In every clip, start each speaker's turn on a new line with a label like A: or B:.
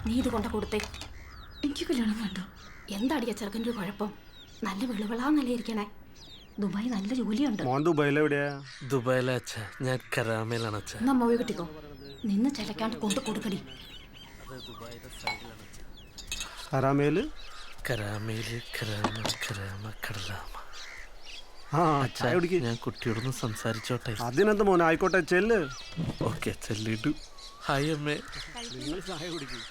A: നീ ഇത് കൊണ്ട കൊടുത്തേ.
B: എനിക്ക് കല്യാണം വേണ്ട.
A: എന്താടിയ ചെറുക്കൻ്റെ ഒരു കുഴപ്പം? നല്ല വെളുവിളാന്നല്ലേ ഇരിക്കണേ. ദുബായ് നല്ല ജോലിയുണ്ട്.
C: മോൻ ദുബായിലെവിടെയാ?
D: ദുബായിലെ അച്ഛ, ഞാൻ കരാമയിലാണ് അച്ഛ.
A: എന്നാ മോയെ കിട്ടിക്കോ. നിന്ന് ചിലക്കാണ്ട് കൊണ്ട് കൊടുക്കടി.
C: കരാമേല്
D: കരാമയില് കരാമ കരാമ കടലാമ.
C: ആ ചായ കുടിക്ക്.
D: ഞാൻ കുട്ടിയോടൊന്ന് സംസാരിച്ചോട്ടെ.
C: അതിനെന്ത് മോനെ, ആയിക്കോട്ടെ ചെല്ല്.
D: ഓക്കെ ചെല്ലിട്ടു. ഹായ് അമ്മേ.
C: നിങ്ങൾ ചായ കുടിക്കും.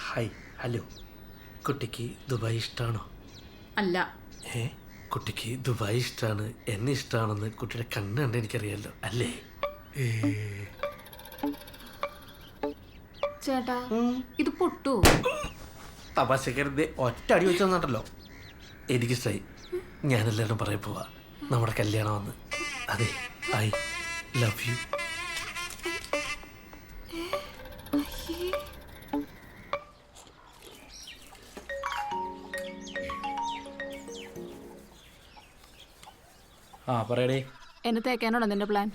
D: ഹായ്. ഹലോ. കുട്ടിക്ക് ദുബായ് ഇഷ്ടമാണോ?
B: അല്ല.
D: കുട്ടിക്ക് ദുബായ് ഇഷ്ടമാണ്, എന്നെ ഇഷ്ടമാണെന്ന് കുട്ടിയുടെ കണ്ണ് കണ്ട് എനിക്കറിയാലോ അല്ലേ?
B: ചേട്ടാ ഇത് പൊട്ടു.
D: തപാശക്കരുത് ഒറ്റ അടി വെച്ച് തന്നിട്ടല്ലോ. എനിക്കിഷ്ടായി. ഞാനെല്ലാവരും പറയാൻ പോവാ നമ്മുടെ കല്യാണം വന്ന്. അതെ, ഐ ലവ് യു.
E: ആ പറയടേ.
B: എന്നെ തേക്കാനാണോ നിന്റെ പ്ലാൻ?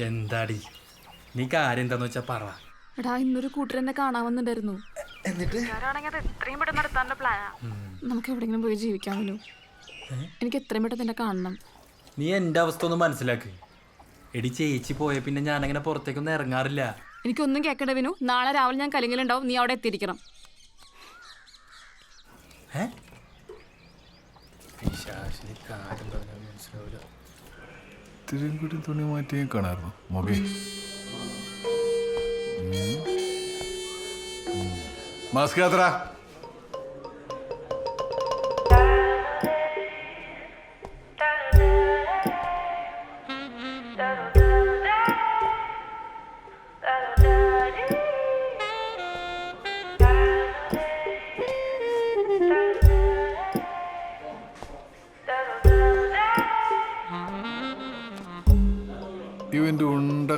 E: എന്താടി നീ കാര്യം എന്താന്ന് വെച്ചാ പറ.
B: എടാ ഇന്നൊരു കൂട്ടർ എന്നെ കാണാൻ വന്നിട്ടുണ്ടായിരുന്നു.
E: എന്നിട്ട്
B: നമുക്ക് എവിടെയെങ്കിലും പോയി ജീവിക്കാമല്ലോ. എനിക്ക് എത്രയും പെട്ടെന്ന് നിന്നെ കാണണം.
E: നീ എൻ്റെ അവസ്ഥ ഒന്ന് മനസ്സിലാക്ക്. എടി ചേച്ചി പോയ പിന്നെ ഞാനങ്ങനെ പുറത്തേക്കൊന്നും ഇറങ്ങാറില്ല.
B: എനിക്കൊന്നും കേൾക്കണ്ട വിനു. നാളെ രാവിലെ ഞാൻ കലിങ്ങിലുണ്ടാവും. നീ അവിടെ എത്തിയിരിക്കണം.
F: ഇത്തിരിയും കൂടി തുണി മാറ്റി കാണാറുന്നു മൊബി. മാസ്ക് യാത്ര. ഇവന്റെ ഉണ്ട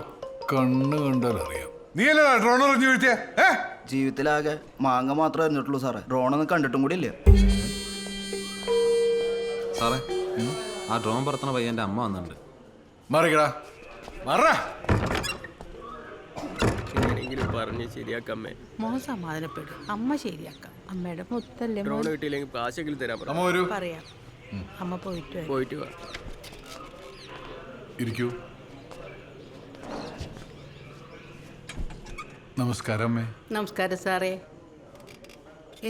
F: കണ്ണ് കണ്ടാൽ അറിയാം. നീയല്ലേ ഡ്രോൺ എറിഞ്ഞു വീഴ്ത്തിയ?
G: ജീവിതത്തിലാകെ മാങ്ങ മാത്രമേ അറിഞ്ഞിട്ടുള്ളൂ സാറേ. ഡ്രോണൊന്നും കണ്ടിട്ടും കൂടി ഇല്ല
H: സാറേ. ആ ഡ്രോൺ പറത്തണ പയ്യൻ്റെ അമ്മ വന്നിട്ടുണ്ട്.
F: മറികടാ മറ.
I: പറഞ്ഞ് ശരിയാക്കമ്മേ.
J: മോൻ സമാധാനപ്പെടും. അമ്മ ശരിയാക്കാം. അമ്മയുടെ മുത്തല്ലേ.
I: ഡ്രോൺ കിട്ടിയില്ലെങ്കിൽ കാശെങ്കിലും തരാൻ
J: പറയാം. അമ്മ പോയിട്ട്
I: വാ.
F: ഇരിക്കൂ. നമസ്കാരം അമ്മേ.
J: നമസ്കാരം സാറേ.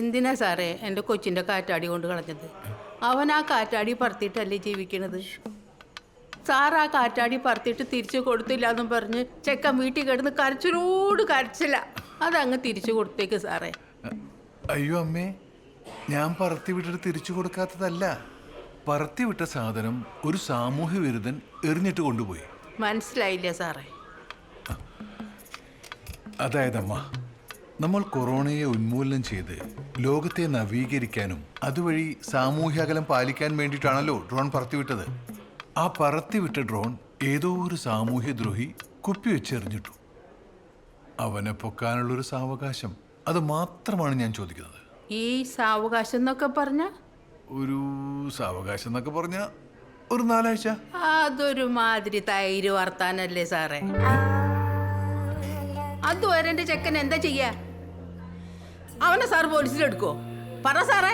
J: എന്തിനാ സാറേ എൻ്റെ കൊച്ചിൻ്റെ കാറ്റാടി കൊണ്ട് കളഞ്ഞത്? അവൻ ആ കാറ്റാടി പറത്തിയിട്ടല്ലേ ജീവിക്കണത്. സാർ ആ കാറ്റാടി പറത്തിയിട്ട് തിരിച്ചു കൊടുത്തില്ല എന്നും പറഞ്ഞ് ചെക്കൻ വീട്ടിൽ കിടന്ന് കരച്ചിലോട് കരച്ചില്ല. അതങ്ങ് തിരിച്ചു കൊടുത്തേക്ക് സാറേ.
F: അയ്യോ അമ്മേ, ഞാൻ പറത്തി വിട്ടിട്ട് തിരിച്ചു കൊടുക്കാത്തതല്ല. പറത്തി വിട്ട സാധനം ഒരു സാമൂഹ്യ വിരുദ്ധൻ എറിഞ്ഞിട്ട് കൊണ്ടുപോയി.
J: മനസ്സിലായില്ല സാറേ.
F: അതായതമ്മ, നമ്മൾ കൊറോണയെ ഉന്മൂലനം ചെയ്ത് ലോകത്തെ നവീകരിക്കാനും അതുവഴി സാമൂഹ്യ അകലം പാലിക്കാൻ വേണ്ടിയിട്ടാണല്ലോ ഡ്രോൺ പറത്തിവിട്ടത്. ആ പറത്തിവിട്ട ഡ്രോൺ ഏതോ ഒരു സാമൂഹ്യദ്രോഹി കുപ്പിവെച്ചെറിഞ്ഞിട്ടു. അവനെ പൊക്കാനുള്ളൊരു സാവകാശം, അത് മാത്രമാണ് ഞാൻ ചോദിക്കുന്നത്.
J: ഈ സാവകാശം എന്നൊക്കെ പറഞ്ഞ
F: ഒരു സാവകാശം എന്നൊക്കെ പറഞ്ഞ ഒരു 4 ആഴ്ച.
J: അതൊരു മാതിരി തൈര് വർത്താനല്ലേ സാറേ. അതുവരെ എൻ്റെ ചെക്കൻ എന്താ ചെയ്യാ? അവനെ സാർ പോലീസിലെടുക്കോ? പറ സാറേ.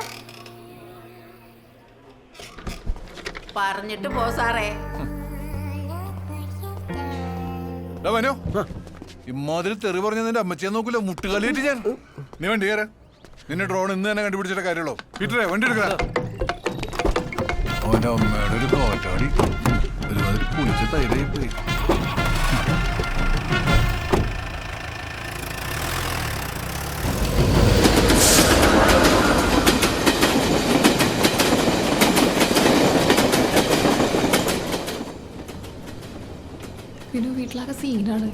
J: പറഞ്ഞിട്ട് പോ സാറേ.
F: ഇമ്മാതിരി തെറി പറഞ്ഞ നിന്റെ അമ്മച്ചിയെ നോക്കൂല, മുട്ടുകാലിയിട്ട് ഞാൻ. നീ വണ്ടി കയറ. നിന്നെ ഡ്രോൺ ഇന്ന് തന്നെ കണ്ടുപിടിച്ചിട്ട കാര്യമുള്ളൂ. പീറ്ററെ വണ്ടി എടുക്ക. അവന്റെ അമ്മയുടെ ഒരു കോറ്റാടി ഒരുമാതിരി കുളിച്ച തൈരായി പോയി.
B: വിനു വീട്ടിലാകെ സീനാണ്.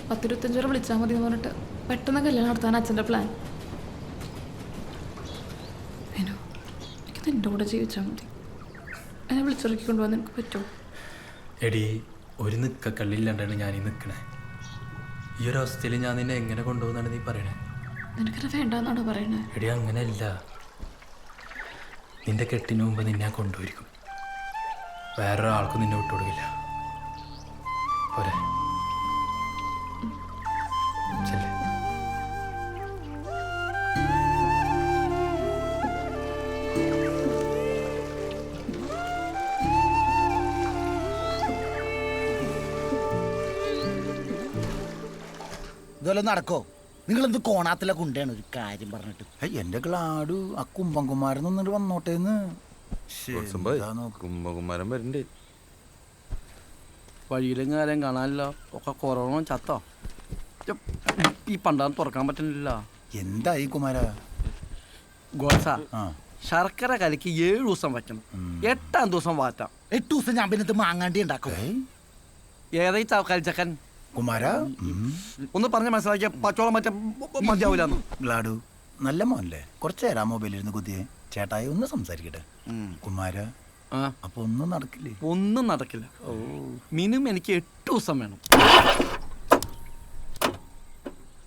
B: 10-25 വിളിച്ചാൽ മതി എന്ന് പറഞ്ഞിട്ട് പെട്ടെന്ന് കല്യാണം നടത്താൻ അച്ഛൻ്റെ പ്ലാൻ. വിനു, എനിക്ക് നിൻ്റെ കൂടെ ജീവിച്ചാൽ മതി. എന്നെ വിളിച്ചിറക്കി കൊണ്ടുപോകാൻ നിനക്ക് പറ്റുമോ?
E: എടി ഒരു നിൽക്കക്കള്ളില്ലാണ്ടാണ് ഞാനീ നിൽക്കണേ. ഈ ഒരു അവസ്ഥയിൽ ഞാൻ നിന്നെ എങ്ങനെ കൊണ്ടുപോകുന്നാണ് നീ പറയണേ?
B: നിനക്കത് വേണ്ടെന്നാണോ പറയണേ?
E: എടി അങ്ങനെയല്ല. നിന്റെ കെട്ടിന് മുമ്പ് നിന്നെ ഞാൻ കൊണ്ടുപോയിരിക്കും. വേറൊരാൾക്കും നിന്നെ വിട്ടുകൊടുക്കില്ല. പോരെ?
G: ഇതുപോലെ നടക്കോ? നിങ്ങളെന്ത് കോണാത്തിലെ കുണ്ടയാണ് ഒരു കാര്യം പറഞ്ഞിട്ട്?
K: എന്റെ ഗ്ലാഡു ആ കുംഭകുമാരൻ നിന്നിട്ട് വന്നോട്ടേന്ന്.
H: കുംഭകുമാരൻ വരണ്ടേ?
I: വഴിയിലെങ്ങാരും കാണാനില്ല. ഒക്കെ കൊറോണ ചത്തോ? ഈ പണ്ടാന്ന് തുറക്കാൻ പറ്റുന്നില്ല.
K: എന്തായി കുമാര?
I: ഗോസ ശർക്കര കലക്കി 7 ദിവസം വയ്ക്കണം. 8-ാം ദിവസം വാറ്റാം.
G: 8 ദിവസം ഞാൻ പിന്നെ മാങ്ങാണ്ടി ഉണ്ടാക്കും.
I: ഏതായി കരിച്ചക്കൻ
K: കുമാര
I: ഒന്ന് പറഞ്ഞ മനസ്സിലാക്കിയ പച്ചോളം മറ്റേ മതിയാവൂലെന്ന്.
K: ഗ്ലാഡു നല്ല മോനല്ലേ, കുറച്ച് നേരം മൊബൈലിൽ ഇരുന്ന് കുത്തിയേ. ചേട്ടായി ഒന്ന് സംസാരിക്കട്ടെ. കുമാര അപ്പൊ ഒന്നും നടക്കില്ലേ?
I: ഒന്നും നടക്കില്ല. മിനിമം എനിക്ക് 8 ദിവസം വേണം.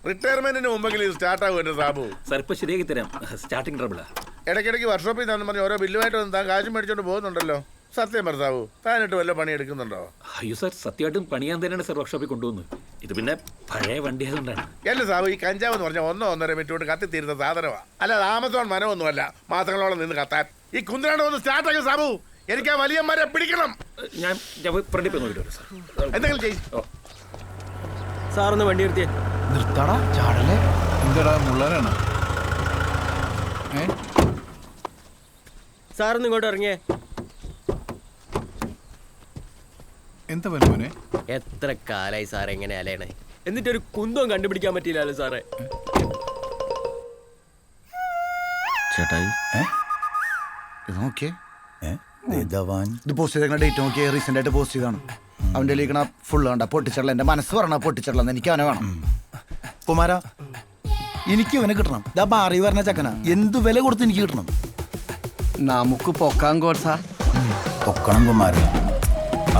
L: റിട്ടയർമെന്റിന് മുമ്പെങ്കിലും സ്റ്റാർട്ട് ആകുമല്ലോ സാബു.
D: സാർ ഇപ്പൊ ശരിയാക്കി തരാം. സ്റ്റാർട്ടിങ് ട്രബിളാ.
L: ഇടയ്ക്കിടയ്ക്ക് വർക്ക്ഷോപ്പിൽ നിന്ന് പറഞ്ഞ് ഓരോ ബില്ലുമായിട്ട് വന്ന് താൻ കാശ് മേടിച്ചോണ്ട് പോകുന്നുണ്ടല്ലോ. സത്യം പറ സാബു, താനിട്ട് വല്ല പണി എടുക്കുന്നുണ്ടോ?
D: അയ്യോ സാർ, സത്യമായിട്ടും പണിയാൻ തന്നെയാണ് സാർ വർക്ക്ഷോപ്പിൽ കൊണ്ടുവന്നത്. ഇത് പിന്നെ പഴയ വണ്ടി ആയതുകൊണ്ടാണ്.
L: അല്ല സാബു, ഈ കഞ്ചാവ് എന്ന് പറഞ്ഞാൽ 1-1.5 മിനിറ്റ് കൊണ്ട് കത്തിത്തീരുന്ന സാധനമാണ്. അല്ലാതെ ആമസോൺ മരമൊന്നുമല്ല മാസങ്ങളോളം നിന്ന് കത്താൻ. ഈ കുന്ത്രാണ്ട് ഒന്ന് സ്റ്റാർട്ട് ആക്കി സാബു. എനിക്ക് ആ വലിയ മരം പിടിക്കണം.
D: ഞാൻ ഫ്രണ്ടിൽ പോയി നോക്കിയിട്ട് സാർ.
L: എന്തെങ്കിലും ചെയ്യും.
I: സാറൊന്ന് വണ്ടി നിർത്തിയേ.
K: നിർത്താടാ, ചാടല്ലേ.
F: എന്താടാ മുള്ളനാണ്?
I: സാറൊന്ന് ഇങ്ങോട്ട് ഇറങ്ങിയേ.
F: എന്താ വലുമോനെ?
I: എത്ര കാലായി സാറേ എങ്ങനെ അലയണേ? എന്നിട്ടൊരു കുന്തവും കണ്ടുപിടിക്കാൻ പറ്റിയില്ലല്ലോ സാറേ.
G: ചേട്ടായി നോക്കിയേ,
K: ധവാൻ
G: ഇത് പോസ്റ്റ് ചെയ്ത ഡേറ്റ് നോക്കിയേ. റീസെന്റ് ആയിട്ട് പോസ്റ്റ് ചെയ്താണ്. അവൻ്റെ ലീക്കണ ഫുള്ള് കണ്ട പൊട്ടിച്ചടല. എൻ്റെ മനസ്സ് പറഞ്ഞ പൊട്ടിച്ചടല. എനിക്ക് അവനെ വേണം.
K: കുമാര എനിക്ക് ഇവനെ കിട്ടണം. ഇതാ ബാറി പറഞ്ഞ ചക്കന എന്ത് വില കൊടുത്ത് എനിക്ക് കിട്ടണം.
I: നമുക്ക് പൊക്കാൻ കോർസാ.
K: പൊക്കണം കുമാര.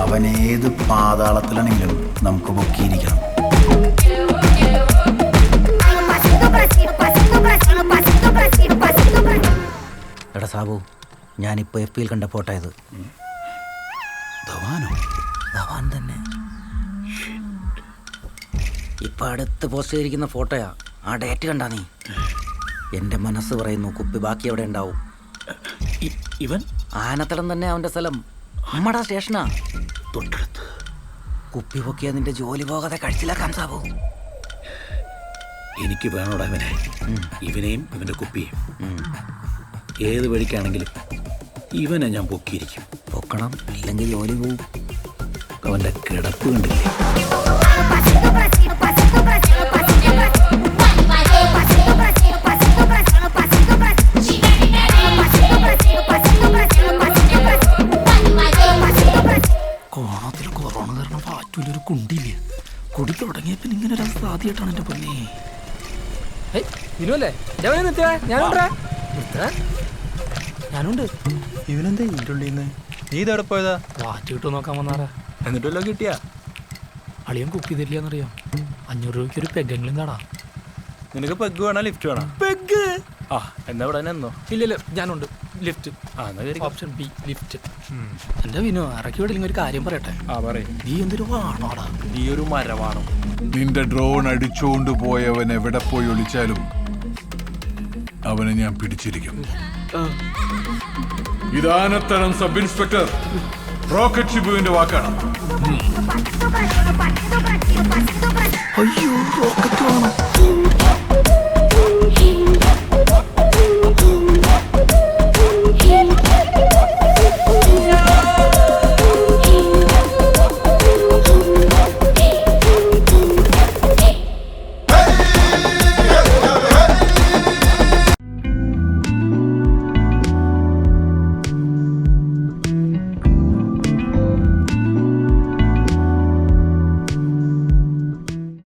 K: അവൻ ഏത് പാതാളത്തിലാണെങ്കിലും നമുക്ക് പൊക്കിയിരിക്കണം. എടാ സാബു, ഞാനിപ്പോൾ FB-യിൽ കണ്ട ഫോട്ടോ ഇത്. ധവാനോ? ധവാൻ തന്നെ. ഇപ്പം അടുത്ത് പോസ്റ്റ് ചെയ്തിരിക്കുന്ന ഫോട്ടോയാ. ആ ഡേറ്റ് കണ്ടാ നീ? എൻ്റെ മനസ്സ് പറയുന്നു കുപ്പി ബാക്കി എവിടെ ഉണ്ടാവും. ഇവൻ ആനത്തടം തന്നെ അവൻ്റെ സ്ഥലം. നമ്മടാ സ്റ്റേഷനാ തൊട്ടടുത്ത്. കുപ്പി പൊക്കിയ നിന്റെ ജോലി പോകാതെ കഴിച്ചിലാക്കാം സാബു.
D: എനിക്ക് വേണോടാ ഇവനെ, ഇവനെയും ഇവന്റെ കുപ്പിയും. ഏത് വഴിക്കാണെങ്കിലും ഇവനെ ഞാൻ പൊക്കിയിരിക്കും.
K: പൊക്കണം, ഇല്ലെങ്കിൽ ജോലി പോവും.
D: അവന്റെ കിടപ്പ് കണ്ടില്ലേ?
K: കോണത്തിൽ കൊറോണ കാരണം പാറ്റൂലൊരു കുണ്ടില്ല. കുടി തുടങ്ങിയ പിന്നെ ഇങ്ങനെ ഒരു അവസ്ഥ ആദ്യമായിട്ടാണ് എൻ്റെ പൊന്നേ. ഞാനുണ്ട്.
E: ഇവനെന്താ ഇതിൻ്റെ ഉള്ളിൽ നിന്ന്? നീ ഇതവിടെ പോയതാ?
K: വാറ്റ് കിട്ടുമോ നോക്കാൻ വന്നാറാ.
E: എന്നിട്ടല്ലോ കിട്ടിയാ?
K: അളിയൻ കുക്ക് തരില്ലെന്നറിയാം. 500 രൂപയ്ക്ക് ഒരു പെഗ്ഗെങ്കിലും താടാ.
E: നിനക്ക് പെഗ് വേണോ ലിഫ്റ്റ് വേണോ?
K: പെഗ്.
E: ആ എന്നാ ഇവിടെ എന്നോ?
K: ഇല്ല ഞാനുണ്ട്. ലിഫ്റ്റ്. Option B lift. എൻ്റെ വിനോ ഇറക്കി വിടില്ലെങ്കിൽ ഒരു കാര്യം പറയട്ടെ.
E: പറയും.
K: നീ എന്തൊരു വാണോടാ.
E: നീ ഒരു മരവാണോ?
F: നിന്റെ ഡ്രോൺ അടിച്ചുകൊണ്ട് പോയവൻ എവിടെ പോയി ഒളിച്ചാലും അവനെ ഞാൻ പിടിച്ചിരിക്കും. ഇതാനത്തരം സബ് ഇൻസ്പെക്ടർ റോക്കറ്റ് ഷിബുവിന്റെ വാക്കാണ്.
K: അയ്യോ റോക്കറ്റ് വേണം.